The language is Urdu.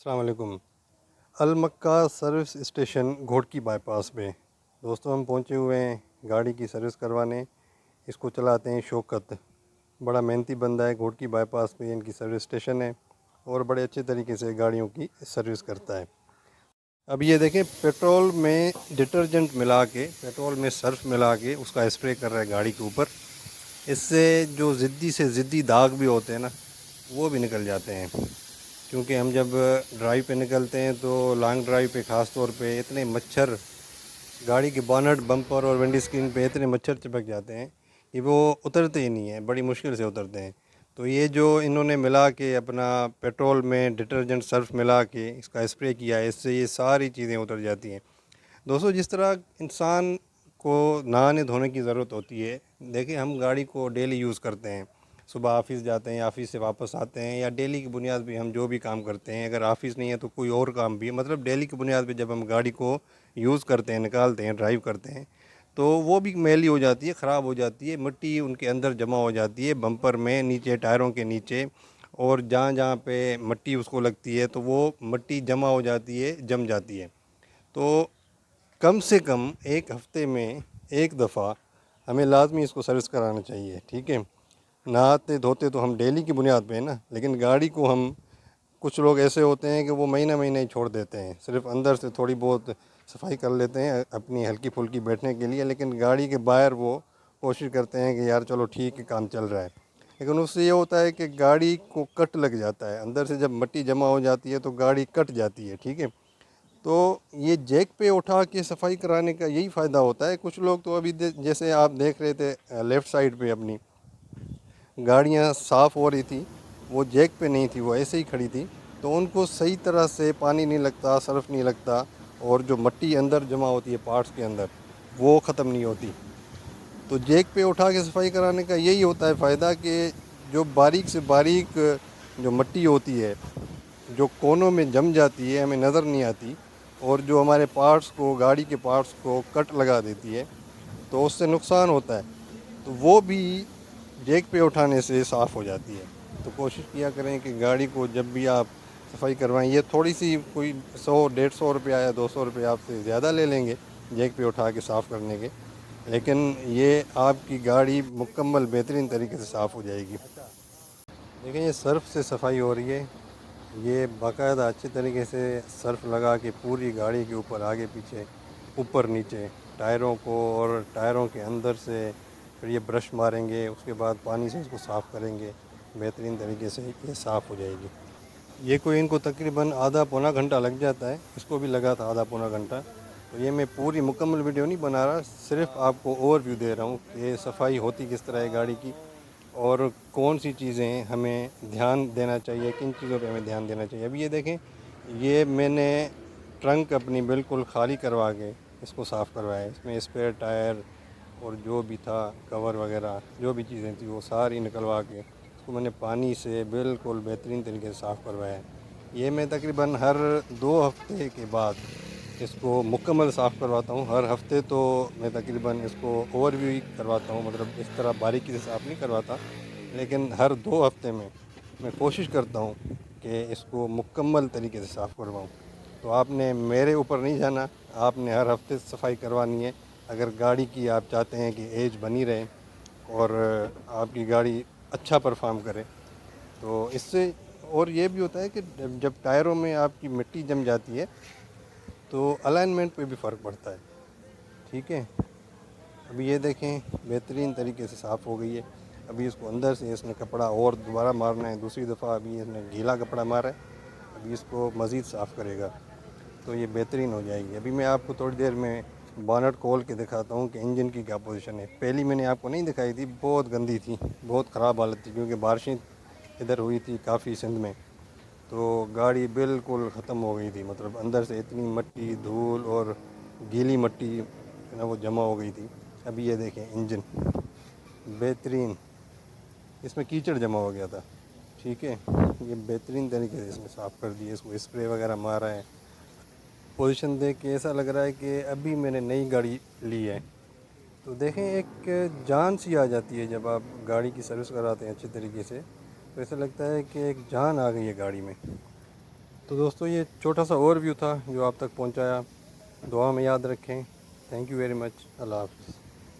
السلام علیکم۔ المکہ سروس اسٹیشن گھوڑکی بائی پاس پہ دوستوں ہم پہنچے ہوئے ہیں گاڑی کی سروس کروانے۔ اس کو چلاتے ہیں شوکت، بڑا محنتی بندہ ہے۔ گھوڑکی بائی پاس پہ ان کی سروس اسٹیشن ہے اور بڑے اچھے طریقے سے گاڑیوں کی سروس کرتا ہے۔ اب یہ دیکھیں، پیٹرول میں ڈٹرجنٹ ملا کے، پیٹرول میں سرف ملا کے اس کا اسپرے کر رہا ہے گاڑی کے اوپر۔ اس سے جو ضدی سے ضدی داغ بھی ہوتے ہیں نا، وہ بھی نکل جاتے ہیں۔ کیونکہ ہم جب ڈرائیو پہ نکلتے ہیں تو لانگ ڈرائیو پہ خاص طور پہ اتنے مچھر گاڑی کے بانٹ، بمپر اور ونڈ اسکرین پہ اتنے مچھر چپک جاتے ہیں کہ وہ اترتے ہی نہیں ہیں، بڑی مشکل سے اترتے ہیں۔ تو یہ جو انہوں نے ملا کے اپنا پیٹرول میں ڈٹرجنٹ سرف ملا کے اس کا اسپرے کیا ہے، اس سے یہ ساری چیزیں اتر جاتی ہیں۔ دوستو، جس طرح انسان کو نہانے دھونے کی ضرورت ہوتی ہے، دیکھیں ہم گاڑی کو ڈیلی یوز کرتے ہیں، صبح آفس جاتے ہیں، آفس سے واپس آتے ہیں، یا ڈیلی کی بنیاد پہ ہم جو بھی کام کرتے ہیں، اگر آفس نہیں ہے تو کوئی اور کام بھی ہے، مطلب ڈیلی کی بنیاد پہ جب ہم گاڑی کو یوز کرتے ہیں، نکالتے ہیں، ڈرائیو کرتے ہیں، تو وہ بھی میلی ہو جاتی ہے، خراب ہو جاتی ہے، مٹی ان کے اندر جمع ہو جاتی ہے، بمپر میں، نیچے ٹائروں کے نیچے، اور جہاں جہاں پہ مٹی اس کو لگتی ہے تو وہ مٹی جمع ہو جاتی ہے، جم جاتی ہے۔ تو کم سے کم ایک ہفتے میں ایک دفعہ ہمیں لازمی اس کو سروس کرانا چاہیے، ٹھیک ہے۔ نہاتے دھوتے تو ہم ڈیلی کی بنیاد پہ ہیں نا، لیکن گاڑی کو ہم، کچھ لوگ ایسے ہوتے ہیں کہ وہ مہینہ مہینہ ہی چھوڑ دیتے ہیں، صرف اندر سے تھوڑی بہت صفائی کر لیتے ہیں اپنی ہلکی پھلکی بیٹھنے کے لیے، لیکن گاڑی کے باہر وہ کوشش کرتے ہیں کہ یار چلو ٹھیک ہے، کام چل رہا ہے۔ لیکن اس سے یہ ہوتا ہے کہ گاڑی کو کٹ لگ جاتا ہے، اندر سے جب مٹی جمع ہو جاتی ہے تو گاڑی کٹ جاتی ہے، ٹھیک ہے۔ تو یہ جیک پہ اٹھا کے صفائی کرانے کا یہی فائدہ ہوتا ہے۔ کچھ لوگ تو ابھی جیسے آپ دیکھ رہے تھے لیفٹ سائڈ پہ اپنی گاڑیاں صاف ہو رہی تھی، وہ جیک پہ نہیں تھی، وہ ایسے ہی کھڑی تھی، تو ان کو صحیح طرح سے پانی نہیں لگتا، صرف نہیں لگتا، اور جو مٹی اندر جمع ہوتی ہے پارٹس کے اندر، وہ ختم نہیں ہوتی۔ تو جیک پہ اٹھا کے صفائی کرانے کا یہی ہوتا ہے فائدہ، کہ جو باریک سے باریک جو مٹی ہوتی ہے، جو کونوں میں جم جاتی ہے، ہمیں نظر نہیں آتی، اور جو ہمارے پارٹس کو، گاڑی کے پارٹس کو کٹ لگا دیتی ہے، تو اس سے نقصان ہوتا ہے، تو وہ بھی جیک پہ اٹھانے سے صاف ہو جاتی ہے۔ تو کوشش کیا کریں کہ گاڑی کو جب بھی آپ صفائی کروائیں، یہ تھوڑی سی کوئی 100-150 روپیہ یا 200 روپیہ آپ سے زیادہ لے لیں گے جیک پہ اٹھا کے صاف کرنے کے، لیکن یہ آپ کی گاڑی مکمل بہترین طریقے سے صاف ہو جائے گی۔ دیکھیں، یہ سرف سے صفائی ہو رہی ہے، یہ باقاعدہ اچھے طریقے سے سرف لگا کے پوری گاڑی کے اوپر، آگے پیچھے، اوپر نیچے، ٹائروں کو اور ٹائروں کے اندر سے، پھر یہ برش ماریں گے، اس کے بعد پانی سے اس کو صاف کریں گے، بہترین طریقے سے یہ صاف ہو جائے گی۔ یہ کوئی ان کو تقریباً آدھا پونا گھنٹہ لگ جاتا ہے، اس کو بھی لگا تھا آدھا پونا گھنٹہ۔ تو یہ میں پوری مکمل ویڈیو نہیں بنا رہا، صرف آپ کو اوور ویو دے رہا ہوں کہ یہ صفائی ہوتی کس طرح ہے گاڑی کی، اور کون سی چیزیں ہمیں دھیان دینا چاہیے، کن چیزوں پہ ہمیں دھیان دینا چاہیے۔ ابھی یہ دیکھیں، یہ میں نے ٹرنک اپنی بالکل خالی کروا کے اس کو صاف کروایا ہے۔ اس میں اسپیئر ٹائر اور جو بھی تھا، کور وغیرہ جو بھی چیزیں تھیں، وہ ساری نکلوا کے اس کو میں نے پانی سے بالکل بہترین طریقے سے صاف کروایا ہے۔ یہ میں تقریباً ہر 2 ہفتے کے بعد اس کو مکمل صاف کرواتا ہوں۔ ہر ہفتے تو میں تقریباً اس کو اوور ویو کرواتا ہوں، مطلب اس طرح باریکی سے صاف نہیں کرواتا، لیکن ہر 2 ہفتے میں کوشش کرتا ہوں کہ اس کو مکمل طریقے سے صاف کرواؤں۔ تو آپ نے میرے اوپر نہیں جانا، آپ نے ہر ہفتے صفائی کروانی ہے، اگر گاڑی کی آپ چاہتے ہیں کہ ایج بنی رہے اور آپ کی گاڑی اچھا پرفارم کرے۔ تو اس سے اور یہ بھی ہوتا ہے کہ جب ٹائروں میں آپ کی مٹی جم جاتی ہے تو الائنمنٹ پہ بھی فرق پڑتا ہے، ٹھیک ہے۔ ابھی یہ دیکھیں، بہترین طریقے سے صاف ہو گئی ہے۔ ابھی اس کو اندر سے اس نے کپڑا اور دوبارہ مارنا ہے، دوسری دفعہ ابھی اس نے گیلا کپڑا مارا ہے، ابھی اس کو مزید صاف کرے گا تو یہ بہترین ہو جائے گی۔ ابھی میں آپ کو تھوڑی دیر میں بانٹ کھول کے دکھاتا ہوں کہ انجن کی کیا پوزیشن ہے۔ پہلی میں نے آپ کو نہیں دکھائی تھی، بہت گندی تھی، بہت خراب حالت تھی، کیونکہ بارشیں ادھر ہوئی تھی کافی سندھ میں، تو گاڑی بالکل ختم ہو گئی تھی، مطلب اندر سے اتنی مٹی، دھول اور گیلی مٹی نا وہ جمع ہو گئی تھی۔ ابھی یہ دیکھیں انجن بہترین، اس میں کیچڑ جمع ہو گیا تھا، ٹھیک ہے۔ یہ بہترین طریقے سے اس میں صاف کر دیا، اس کو اسپرے وغیرہ مارا ہے۔ پوزیشن دیکھ کے ایسا لگ رہا ہے کہ ابھی میں نے نئی گاڑی لی ہے۔ تو دیکھیں، ایک جان سی آ جاتی ہے جب آپ گاڑی کی سروس کراتے ہیں اچھے طریقے سے، تو ایسا لگتا ہے کہ ایک جان آ گئی ہے گاڑی میں۔ تو دوستو یہ چھوٹا سا اوور ویو تھا جو آپ تک پہنچایا. دعا میں یاد رکھیں. Thank you very much. اللہ حافظ.